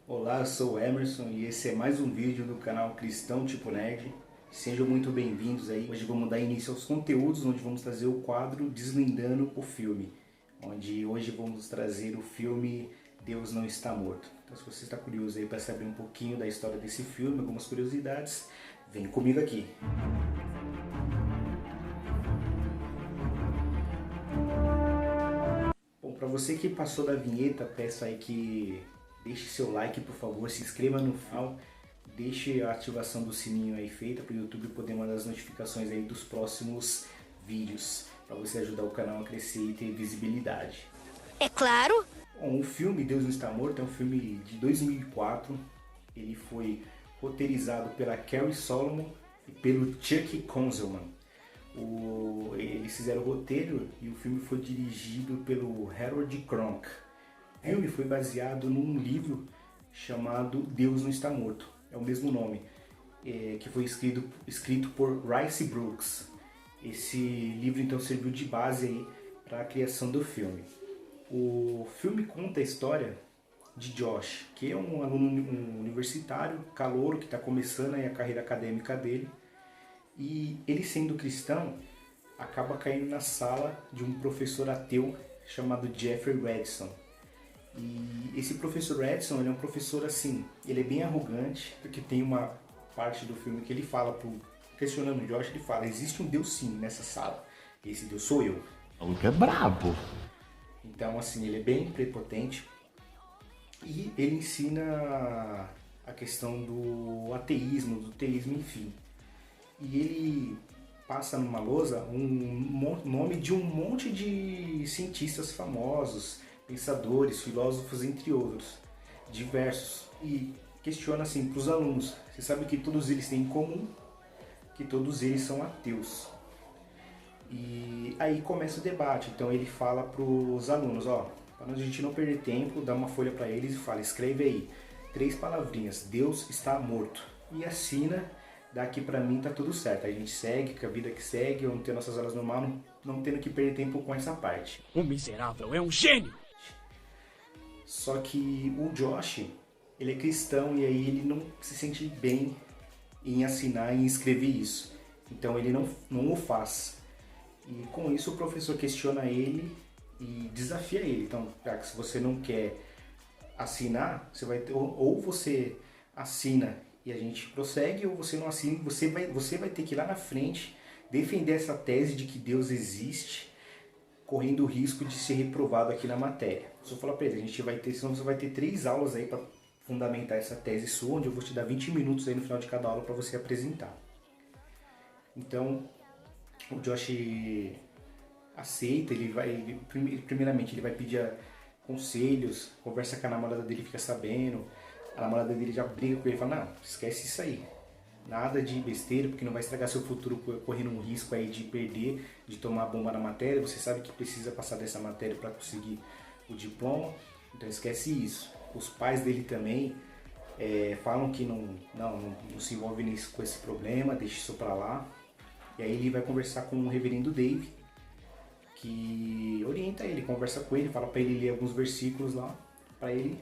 Olá, eu sou o Emerson e esse é mais um vídeo do canal Cristão Tipo Nerd. Sejam muito bem-vindos aí. Hoje vamos dar início aos conteúdos, onde vamos trazer o quadro Desvendando o Filme, onde hoje vamos trazer o filme Deus Não Está Morto. Então, se você está curioso aí para saber um pouquinho da história desse filme, algumas curiosidades, vem comigo aqui. Bom, para você que passou da vinheta, peço aí que deixe seu like, por favor, se inscreva no canal, deixe a ativação do sininho aí feita para o YouTube poder mandar as notificações aí dos próximos vídeos, para você ajudar o canal a crescer e ter visibilidade. É claro. Bom, o filme Deus Não Está Morto é um filme de 2004, ele foi roteirizado pela Carrie Solomon e pelo Chuck Konzelman. Eles fizeram o roteiro e o filme foi dirigido pelo Harold Kronk. O filme foi baseado num livro chamado Deus Não Está Morto, é o mesmo nome, que foi escrito por Rice Brooks. Esse livro então serviu de base para a criação do filme. O filme conta a história de Josh, que é um aluno universitário, calouro, que está começando aí a carreira acadêmica dele. E ele, sendo cristão, acaba caindo na sala de um professor ateu chamado Jeffrey Redson. E esse professor Redson, ele é um professor assim, ele é bem arrogante, porque tem uma parte do filme que ele fala, questionando o Josh, ele fala: existe um Deus sim nessa sala, e esse Deus sou eu. O maluco é brabo. Então assim, ele é bem prepotente e ele ensina a questão do ateísmo, do teísmo, enfim. E ele passa numa lousa um nome de um monte de cientistas famosos, pensadores, filósofos, entre outros, diversos, e questiona assim para os alunos: você sabe que todos eles têm em comum que todos eles são ateus. E aí começa o debate. Então ele fala para os alunos: ó, para a gente não perder tempo, dá uma folha para eles e fala: escreve aí 3 palavrinhas, Deus está morto, e assina. Daqui pra mim tá tudo certo, a gente segue, com a vida que segue, vamos ter nossas horas normais, não tendo que perder tempo com essa parte. O miserável é um gênio! Só que o Josh, ele é cristão e aí ele não se sente bem em assinar e em escrever isso. Então ele não o faz. E com isso o professor questiona ele e desafia ele. Então, já que se você não quer assinar, você vai ter, ou você assina e a gente prossegue, ou você não assina, você vai ter que ir lá na frente defender essa tese de que Deus existe, correndo o risco de ser reprovado aqui na matéria. Só falar para ele: a gente vai ter, senão você vai ter 3 aulas aí para fundamentar essa tese sua, onde eu vou te dar 20 minutos aí no final de cada aula para você apresentar. Então, o Josh aceita, primeiramente ele vai pedir conselhos, conversa com a namorada dele, fica sabendo. A namorada dele já briga com ele e fala: não, esquece isso aí. Nada de besteira, porque não vai estragar seu futuro correndo um risco aí de perder, de tomar bomba na matéria. Você sabe que precisa passar dessa matéria para conseguir o diploma, então esquece isso. Os pais dele também falam que não se envolve com esse problema, deixa isso para lá. E aí ele vai conversar com o reverendo Dave, que orienta ele, conversa com ele, fala para ele ler alguns versículos lá, para ele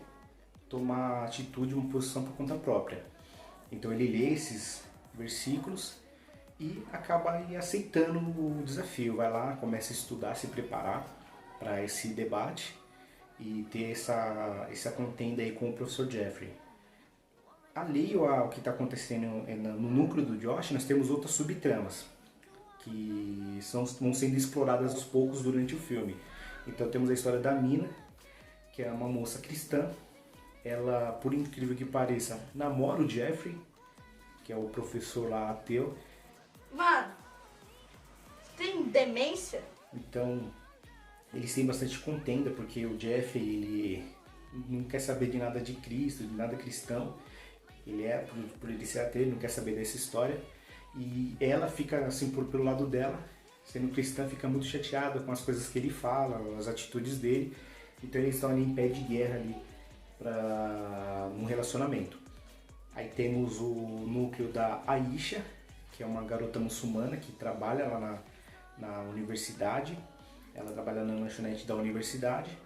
tomar atitude, uma posição por conta própria. Então ele lê esses versículos e acaba aceitando o desafio. Vai lá, começa a estudar, se preparar para esse debate e ter essa contenda aí com o professor Jeffrey. Alheio ao que está acontecendo no núcleo do Josh, nós temos outras subtramas que vão sendo exploradas aos poucos durante o filme. Então temos a história da Mina, que é uma moça cristã. Ela, por incrível que pareça, namora o Jeffrey, que é o professor lá ateu. Mano, você tem demência? Então, eles têm bastante contenda, porque o Jeffrey, ele não quer saber de nada de Cristo, de nada cristão. Ele por ele ser ateu, ele não quer saber dessa história. E ela fica, assim, pelo lado dela, sendo cristã, fica muito chateada com as coisas que ele fala, as atitudes dele. Então eles estão ali em pé de guerra ali, para um relacionamento. Aí temos o núcleo da Aisha, que é uma garota muçulmana que trabalha lá na universidade. Ela trabalha na lanchonete da universidade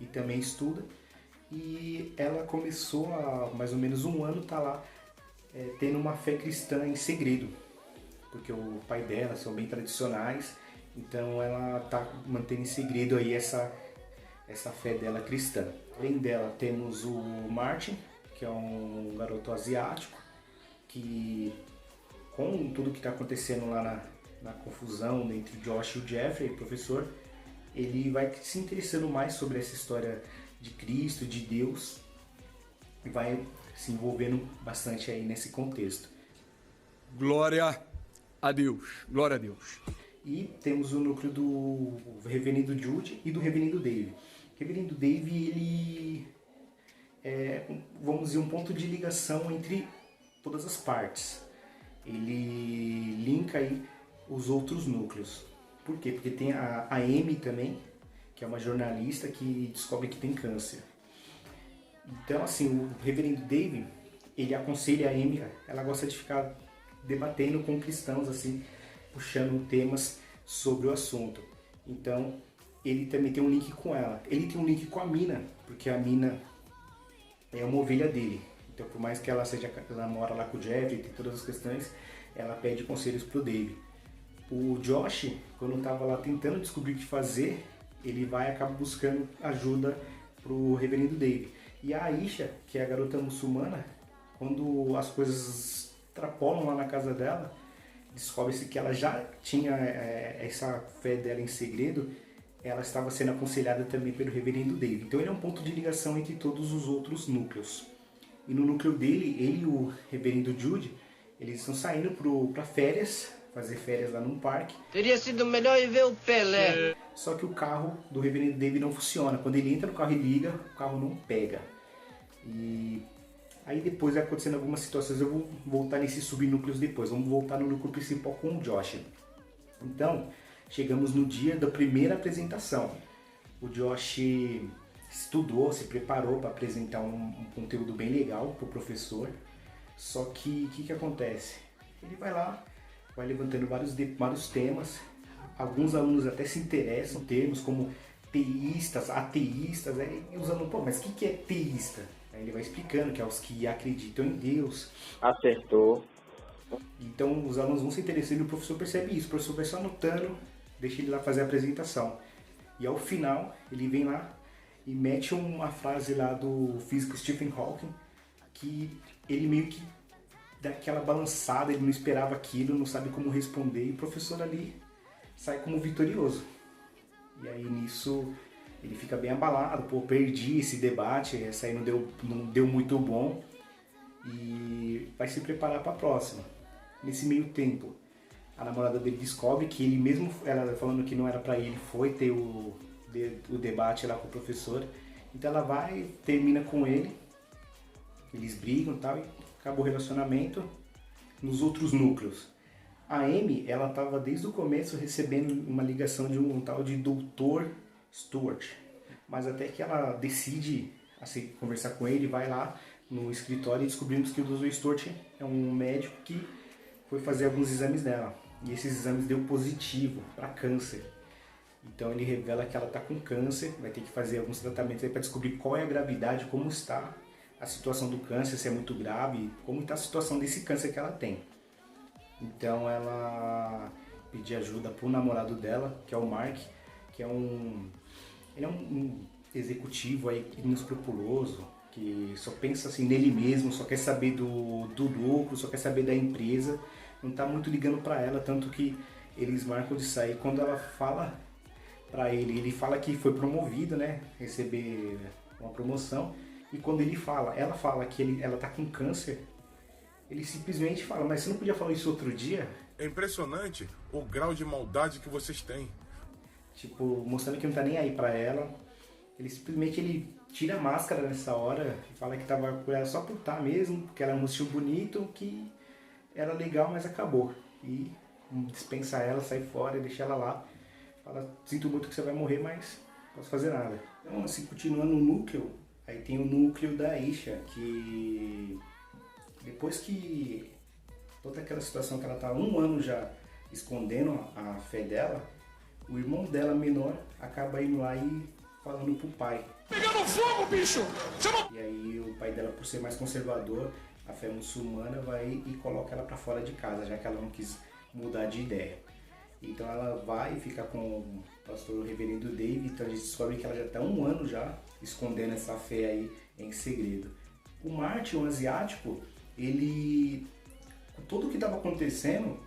e também estuda. e ela começou há mais ou menos um ano tá lá tendo uma fé cristã em segredo, porque o pai dela são bem tradicionais, então ela tá mantendo em segredo aí essa fé dela cristã. Além dela temos o Martin, que é um garoto asiático, que com tudo que está acontecendo lá na confusão entre o Josh e o Jeffrey, professor, ele vai se interessando mais sobre essa história de Cristo, de Deus, e vai se envolvendo bastante aí nesse contexto. Glória a Deus, glória a Deus. E temos o núcleo do Reverendo Jude e do Reverendo Dave. O Reverendo Dave, ele vamos dizer, um ponto de ligação entre todas as partes. Ele linka aí os outros núcleos. Por quê? Porque tem a Amy também, que é uma jornalista que descobre que tem câncer. Então, assim, o Reverendo Dave, ele aconselha a Amy, ela gosta de ficar debatendo com cristãos, assim, puxando temas sobre o assunto. Então, ele também tem um link com ela. Ele tem um link com a Mina, porque a Mina é uma ovelha dele. Então, por mais que ela mora lá com o Jeff, tem todas as questões, ela pede conselhos pro Dave. O Josh, quando estava lá tentando descobrir o que fazer, ele vai e acaba buscando ajuda pro Reverendo Dave. E a Aisha, que é a garota muçulmana, quando as coisas extrapolam lá na casa dela, descobre-se que ela já tinha essa fé dela em segredo, ela estava sendo aconselhada também pelo Reverendo Dave. Então ele é um ponto de ligação entre todos os outros núcleos. E no núcleo dele, ele e o Reverendo Jude, eles estão saindo para férias, fazer férias lá num parque. Teria sido melhor ir ver o Pelé. Só que o carro do Reverendo Dave não funciona. Quando ele entra no carro e liga, o carro não pega. E aí depois vai acontecendo algumas situações, eu vou voltar nesses subnúcleos depois. Vamos voltar no núcleo principal com o Josh. Então, chegamos no dia da primeira apresentação. O Josh estudou, se preparou para apresentar um conteúdo bem legal para o professor. Só que o que acontece? Ele vai lá, vai levantando vários temas. Alguns alunos até se interessam em termos como teístas, ateístas, e os alunos, mas o que é teísta? Aí ele vai explicando que é os que acreditam em Deus. Acertou. Então os alunos vão se interessando e o professor percebe isso. O professor vai só anotando, deixa ele lá fazer a apresentação. E ao final, ele vem lá e mete uma frase lá do físico Stephen Hawking, que ele meio que dá aquela balançada, ele não esperava aquilo, não sabe como responder, e o professor ali sai como vitorioso. E aí nisso ele fica bem abalado, pô, perdi esse debate, essa aí não deu muito bom, e vai se preparar para a próxima. Nesse meio tempo, a namorada dele descobre que ele mesmo, ela falando que não era para ele, foi ter o debate lá com o professor. Então ela vai, termina com ele, eles brigam e tal, e acaba o relacionamento. Nos outros núcleos, a Amy, ela estava desde o começo recebendo uma ligação de um tal de Dr. Stewart, mas até que ela decide assim, conversar com ele, vai lá no escritório e descobrimos que o Dr. Stewart é um médico que foi fazer alguns exames dela, e esses exames deu positivo para câncer. Então ele revela que ela está com câncer, vai ter que fazer alguns tratamentos para descobrir qual é a gravidade, como está a situação do câncer, se é muito grave, como está a situação desse câncer que ela tem. Então ela pediu ajuda para o namorado dela, que é o Mark, que ele é um executivo aí inescrupuloso, que só pensa assim nele mesmo, só quer saber do lucro, só quer saber da empresa, não está muito ligando para ela, tanto que eles marcam de sair. Quando ela fala para ele fala que foi promovido, né, receber uma promoção, e quando ela fala que ela está com câncer, ele simplesmente fala, mas você não podia falar isso outro dia? É impressionante o grau de maldade que vocês têm. Tipo, mostrando que não tá nem aí pra ela. Ele simplesmente tira a máscara nessa hora e fala que tava com ela só por estar mesmo, porque ela mostrou bonito, que era legal, mas acabou. E dispensa ela, sai fora e deixa ela lá. Fala, sinto muito que você vai morrer, mas não posso fazer nada. Então, assim, continuando no núcleo, aí tem o núcleo da Aisha, que depois que toda aquela situação que ela tá há um ano já escondendo a fé dela, o irmão dela menor acaba indo lá e falando pro pai. Pegando fogo, bicho! E aí o pai dela, por ser mais conservador, a fé muçulmana, vai e coloca ela pra fora de casa, já que ela não quis mudar de ideia. Então ela vai e fica com o pastor reverendo David, então a gente descobre que ela já está há 1 ano já escondendo essa fé aí em segredo. O Martin, o asiático, ele, com tudo o que estava acontecendo,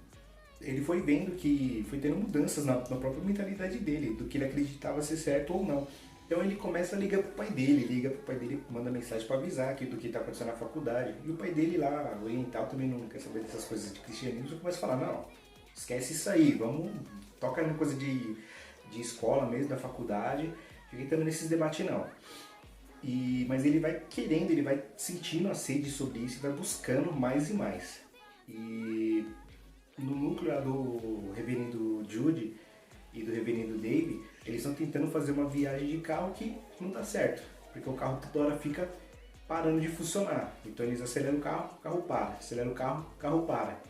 ele foi vendo que foi tendo mudanças na própria mentalidade dele, do que ele acreditava ser certo ou não. Então ele começa a ligar pro pai dele, manda mensagem para avisar do que está acontecendo na faculdade. E o pai dele lá, oriental, também não quer saber dessas coisas de cristianismo, começa a falar, não, esquece isso aí, vamos, toca numa coisa de escola mesmo, da faculdade, fica entrando nesses debates não. Mas ele vai querendo, ele vai sentindo a sede sobre isso, vai buscando mais e mais. E no núcleo lá do reverendo Jude e do reverendo Dave, eles estão tentando fazer uma viagem de carro que não dá certo, porque o carro toda hora fica parando de funcionar. Então eles aceleram o carro para, aceleram o carro para.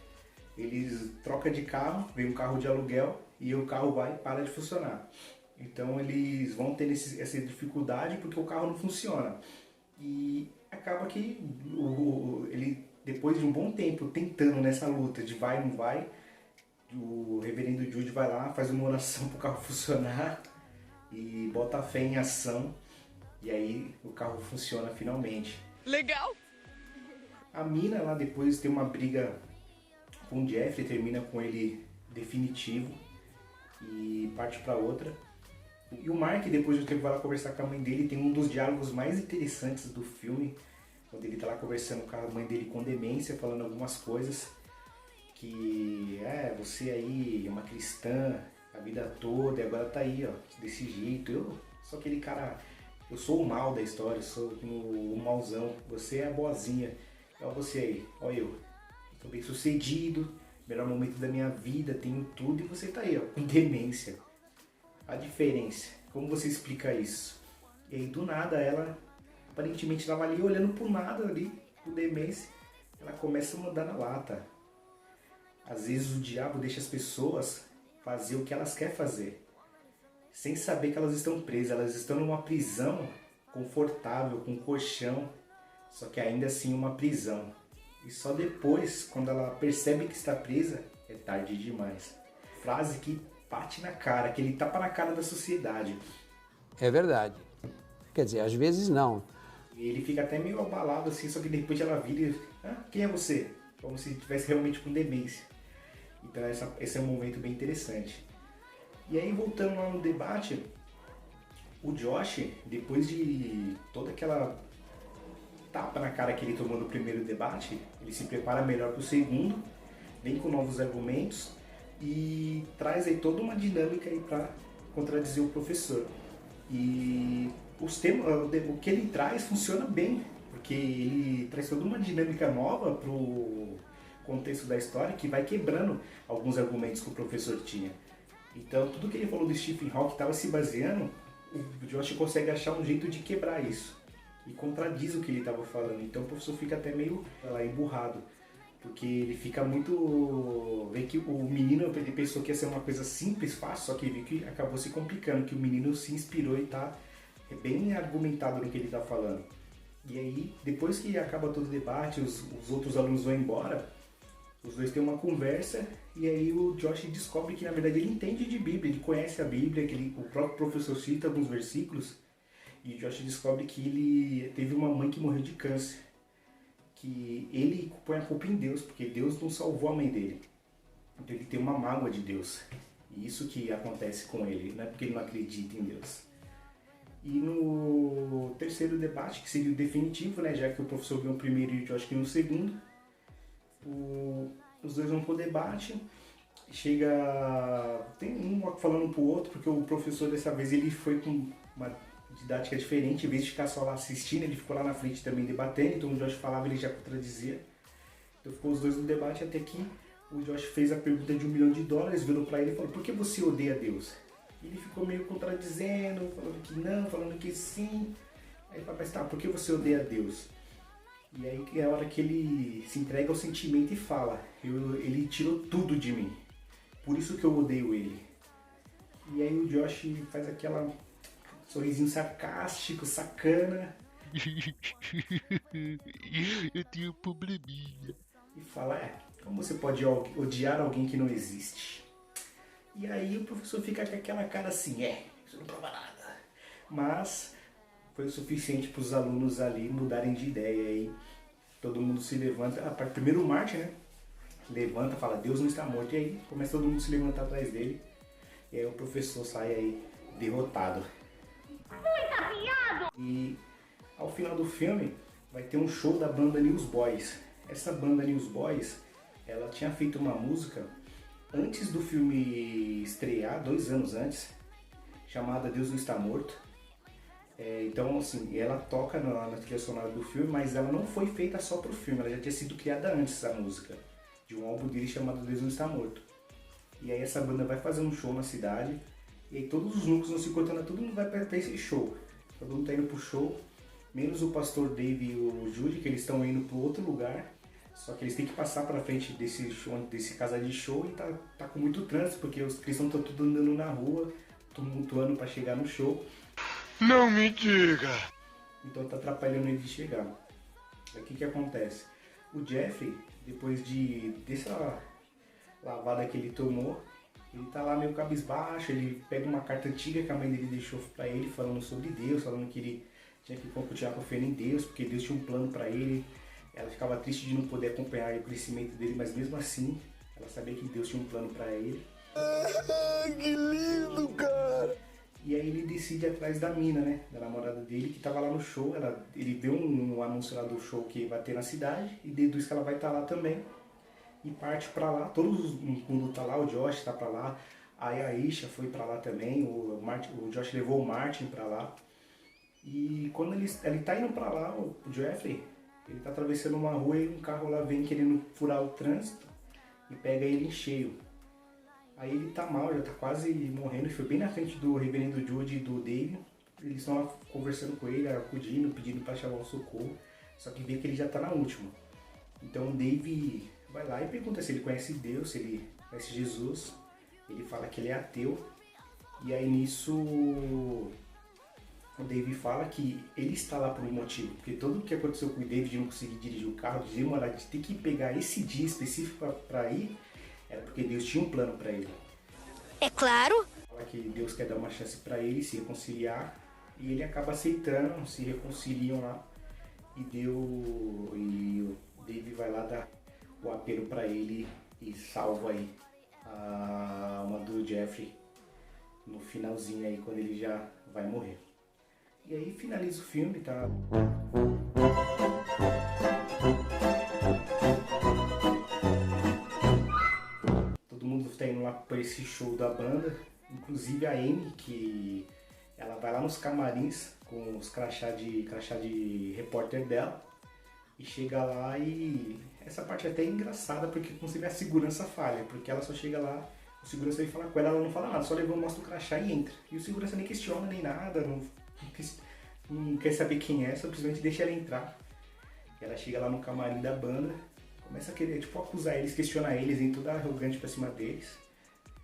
Eles trocam de carro, vem um carro de aluguel e o carro vai e para de funcionar. Então eles vão ter essa dificuldade porque o carro não funciona. E acaba que ele, depois de um bom tempo tentando nessa luta de vai ou não vai, o reverendo Jude vai lá, faz uma oração para o carro funcionar e bota a fé em ação. E aí o carro funciona finalmente. Legal! A mina lá depois tem uma briga com o Jeffrey, termina com ele definitivo e parte para outra. E o Mark, depois de um tempo, vai lá conversar com a mãe dele. Tem um dos diálogos mais interessantes do filme, quando ele tá lá conversando com a mãe dele com demência, falando algumas coisas que você aí é uma cristã a vida toda e agora tá aí, ó, desse jeito. Eu sou aquele cara, eu sou o mal da história, eu sou o mauzão, você é a boazinha. Olha você aí, olha eu. Tô bem sucedido, melhor momento da minha vida, tenho tudo, e você tá aí, ó, com demência. A diferença, como você explica isso? E aí do nada ela, aparentemente estava ali olhando pro nada ali, pro demência, ela começa a mandar na lata. Às vezes o diabo deixa as pessoas fazer o que elas querem fazer, sem saber que elas estão presas, elas estão numa prisão confortável, com colchão, só que ainda assim uma prisão. E só depois, quando ela percebe que está presa, é tarde demais. Frase que bate na cara, aquele tapa na cara da sociedade. É verdade. Quer dizer, às vezes não. E ele fica até meio abalado assim, só que depois ela vira e... quem é você? Como se estivesse realmente com demência. Então esse é um momento bem interessante. E aí, voltando lá no debate, o Josh, depois de toda aquela tapa na cara que ele tomou no primeiro debate, ele se prepara melhor para o segundo, vem com novos argumentos e traz aí toda uma dinâmica aí para contradizer o professor. E o que ele traz funciona bem, porque ele traz toda uma dinâmica nova para o contexto da história que vai quebrando alguns argumentos que o professor tinha. Então tudo que ele falou do Stephen Hawking estava se baseando, o Josh consegue achar um jeito de quebrar isso e contradiz o que ele estava falando. Então o professor fica até meio emburrado, porque ele fica muito... Vê que o menino, ele pensou que ia ser uma coisa simples, fácil, só que ele viu que acabou se complicando, que o menino se inspirou e está bem argumentado no que ele está falando. E aí, depois que acaba todo o debate, os outros alunos vão embora, os dois têm uma conversa e aí o Josh descobre que na verdade ele entende de Bíblia, ele conhece a Bíblia, que o próprio professor cita alguns versículos, e o Josh descobre que ele teve uma mãe que morreu de câncer, que ele põe a culpa em Deus, porque Deus não salvou a mãe dele. Então ele tem uma mágoa de Deus, e isso que acontece com ele, não é porque ele não acredita em Deus. E no terceiro debate, que seria o definitivo, né, já que o professor ganhou o primeiro e o Josh ganhou o segundo, os dois vão pro debate, tem um falando pro outro, porque o professor dessa vez ele foi com uma didática diferente, em vez de ficar só lá assistindo, ele ficou lá na frente também debatendo, então o Josh falava, ele já contradizia. Então ficou os dois no debate até que o Josh fez a pergunta de $1 milhão, virou pra ele e falou, por que você odeia Deus? E ele ficou meio contradizendo, falando que não, falando que sim. Aí ele falou, mas tá, por que você odeia Deus? E aí é a hora que ele se entrega ao sentimento e fala, ele tirou tudo de mim, por isso que eu odeio ele. E aí o Josh faz aquela sorrisinho sarcástico, sacana. Eu tenho um probleminha. E fala, como você pode odiar alguém que não existe? E aí o professor fica com aquela cara assim, isso não prova nada. Mas foi o suficiente para os alunos ali mudarem de ideia. Aí todo mundo se levanta, primeiro o Martin, né? Levanta, fala, Deus não está morto. E aí começa todo mundo a se levantar atrás dele. E aí o professor sai aí derrotado. E ao final do filme vai ter um show da banda Newsboys. Essa banda Newsboys, ela tinha feito uma música antes do filme estrear, 2 anos antes, chamada Deus não está morto. Então assim, ela toca na trilha sonora do filme, mas ela não foi feita só pro filme, ela já tinha sido criada antes, essa música, de um álbum dele chamado Deus não está morto. E aí essa banda vai fazer um show na cidade, e aí todos os núcleos vão se encontrando, todo mundo vai pra esse show. Todo mundo tá indo pro show, menos o pastor Dave e o Judy, que eles estão indo pro outro lugar. Só que eles têm que passar pra frente desse show, desse casa de show, e tá com muito trânsito, porque os cristãos estão tudo andando na rua, tumultuando pra chegar no show. Não me diga! Então tá atrapalhando ele de chegar. Aí o que acontece? O Jeffrey, depois dessa lavada que ele tomou, ele tá lá meio cabisbaixo, ele pega uma carta antiga que a mãe dele deixou pra ele, falando sobre Deus, falando que ele tinha que continuar confiando em Deus, porque Deus tinha um plano pra ele. Ela ficava triste de não poder acompanhar o crescimento dele, mas mesmo assim, ela sabia que Deus tinha um plano pra ele. Que lindo, cara! E aí ele decide ir atrás da mina, né? Da namorada dele, que tava lá no show. Ele vê um anúncio lá do show que vai ter na cidade e deduz que ela vai estar lá também. E parte pra lá, todo mundo tá lá, o Josh tá pra lá, a Aisha foi pra lá também, o Josh levou o Martin pra lá. E quando ele tá indo pra lá, o Jeffrey, ele tá atravessando uma rua e um carro lá vem querendo furar o trânsito e pega ele em cheio. Aí ele tá mal, já tá quase morrendo, e foi bem na frente do reverendo Judy e do Dave. Eles estão lá conversando com ele, acudindo, pedindo pra chamar o socorro, só que vê que ele já tá na última. Então o Dave vai lá e pergunta se ele conhece Deus, se ele conhece Jesus. Ele fala que ele é ateu. E aí nisso o Dave fala que ele está lá por um motivo. Porque tudo o que aconteceu com o Dave de não conseguir dirigir o carro, de demorar, de ter que pegar esse dia específico para ir, era porque Deus tinha um plano para ele. É claro. Fala que Deus quer dar uma chance para ele se reconciliar. E ele acaba aceitando, se reconciliam lá. E o Dave vai lá dar o apelo para ele e salva aí a alma do Jeffrey no finalzinho aí, quando ele já vai morrer. E aí finaliza o filme, tá? Todo mundo tá indo lá para esse show da banda, inclusive a Amy, que ela vai lá nos camarins com os crachá de repórter dela. E chega lá e essa parte é até engraçada, porque inclusive a segurança falha, porque ela só chega lá, o segurança vem falar com ela, ela não fala nada, só mostra o crachá e entra. E o segurança nem questiona nem nada, não quer saber quem é, simplesmente deixa ela entrar. E ela chega lá no camarim da banda, começa a querer acusar eles, questionar eles, vem toda arrogante pra cima deles.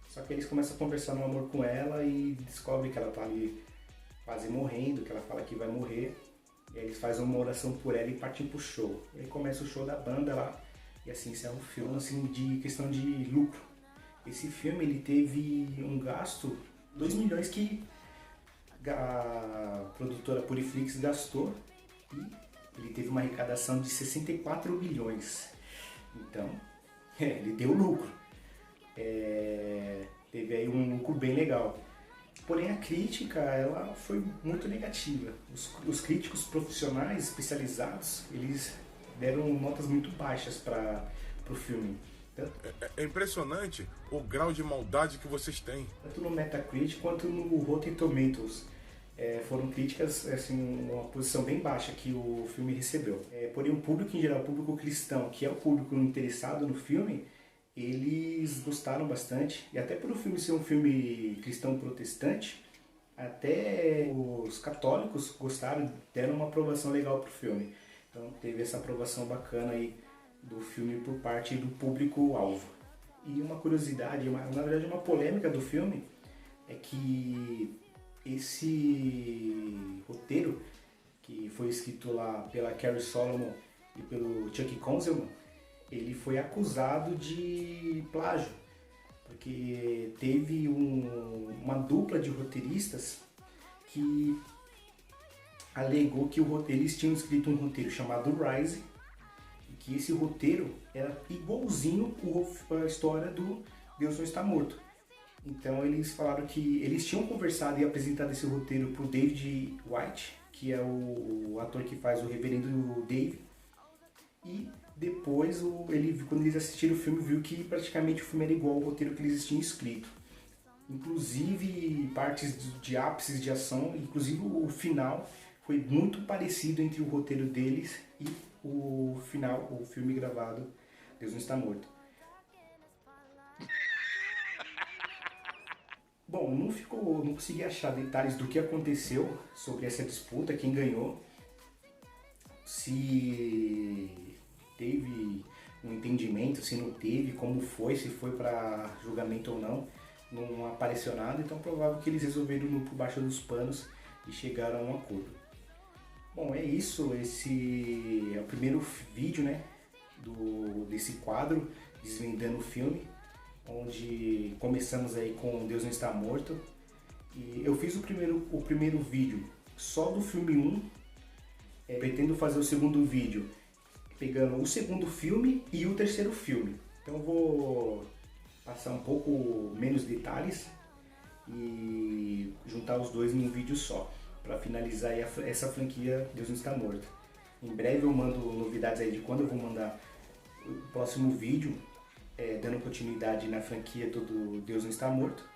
Só que eles começam a conversar no amor com ela e descobrem que ela tá ali quase morrendo, que ela fala que vai morrer. E aí eles fazem uma oração por ela e partem pro show. E aí começa o show da banda lá. E assim, isso é um filme assim, de questão de lucro. Esse filme ele teve um gasto, 2 milhões que a produtora Puriflix gastou. E ele teve uma arrecadação de 64 milhões. Então, ele deu lucro. Teve aí um lucro bem legal. Porém a crítica ela foi muito negativa. Os críticos profissionais especializados, eles deram notas muito baixas para o filme. É impressionante o grau de maldade que vocês têm. Tanto no Metacritic quanto no Rotten Tomatoes. Foram críticas, assim, uma posição bem baixa que o filme recebeu. Porém o público em geral, o público cristão, que é o público interessado no filme, eles gostaram bastante, e até por o filme ser um filme cristão protestante, até os católicos gostaram, deram uma aprovação legal pro filme. Então teve essa aprovação bacana aí do filme por parte do público-alvo. E uma curiosidade, na verdade uma polêmica do filme, é que esse roteiro, que foi escrito lá pela Carrie Solomon e pelo Chuck Konzelman, ele foi acusado de plágio, porque teve uma dupla de roteiristas que alegou que eles tinham escrito um roteiro chamado Rise, e que esse roteiro era igualzinho a história do Deus Não Está Morto. Então eles falaram que eles tinham conversado e apresentado esse roteiro para o David White, que é o ator que faz o Reverendo Dave, e depois, quando eles assistiram o filme, viu que praticamente o filme era igual ao roteiro que eles tinham escrito. Inclusive partes de ápices de ação, inclusive o final foi muito parecido entre o roteiro deles e o final, o filme gravado Deus Não Está Morto. Bom, não consegui achar detalhes do que aconteceu sobre essa disputa, quem ganhou, se teve um entendimento, se não teve, como foi, se foi para julgamento ou não apareceu nada, então é provável que eles resolveram ir por baixo dos panos e chegaram a um acordo. Bom, é isso, esse é o primeiro vídeo, né, desse quadro, desvendando o filme, onde começamos aí com Deus Não Está Morto, e eu fiz o primeiro vídeo só do filme 1, pretendo fazer o segundo vídeo pegando o segundo filme e o terceiro filme, então eu vou passar um pouco menos detalhes e juntar os dois em um vídeo só, para finalizar aí essa franquia Deus Não Está Morto. Em breve eu mando novidades aí de quando eu vou mandar o próximo vídeo, dando continuidade na franquia do Deus Não Está Morto.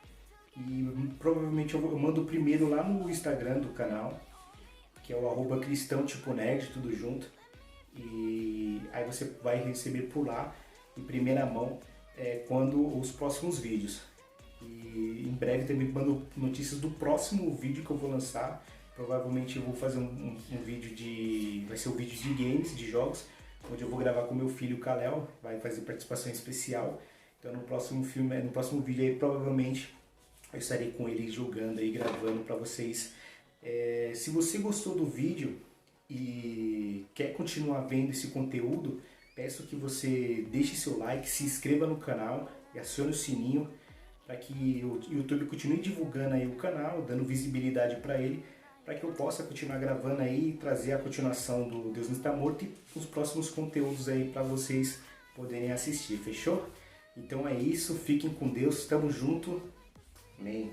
E provavelmente eu mando o primeiro lá no Instagram do canal, que é o @cristãotiponerd, tudo junto. E aí você vai receber por lá, em primeira mão, quando os próximos vídeos. E em breve também mando notícias do próximo vídeo que eu vou lançar. Provavelmente eu vou fazer um vídeo vai ser um vídeo de games, de jogos, onde eu vou gravar com meu filho Kalel, vai fazer participação especial. Então no próximo vídeo aí provavelmente eu estarei com ele jogando aí, gravando para vocês. Se você gostou do vídeo e quer continuar vendo esse conteúdo, peço que você deixe seu like, se inscreva no canal e acione o sininho para que o YouTube continue divulgando aí o canal, dando visibilidade para ele, para que eu possa continuar gravando aí e trazer a continuação do Deus Não Está Morto e os próximos conteúdos aí para vocês poderem assistir, fechou? Então é isso, fiquem com Deus, tamo junto, amém.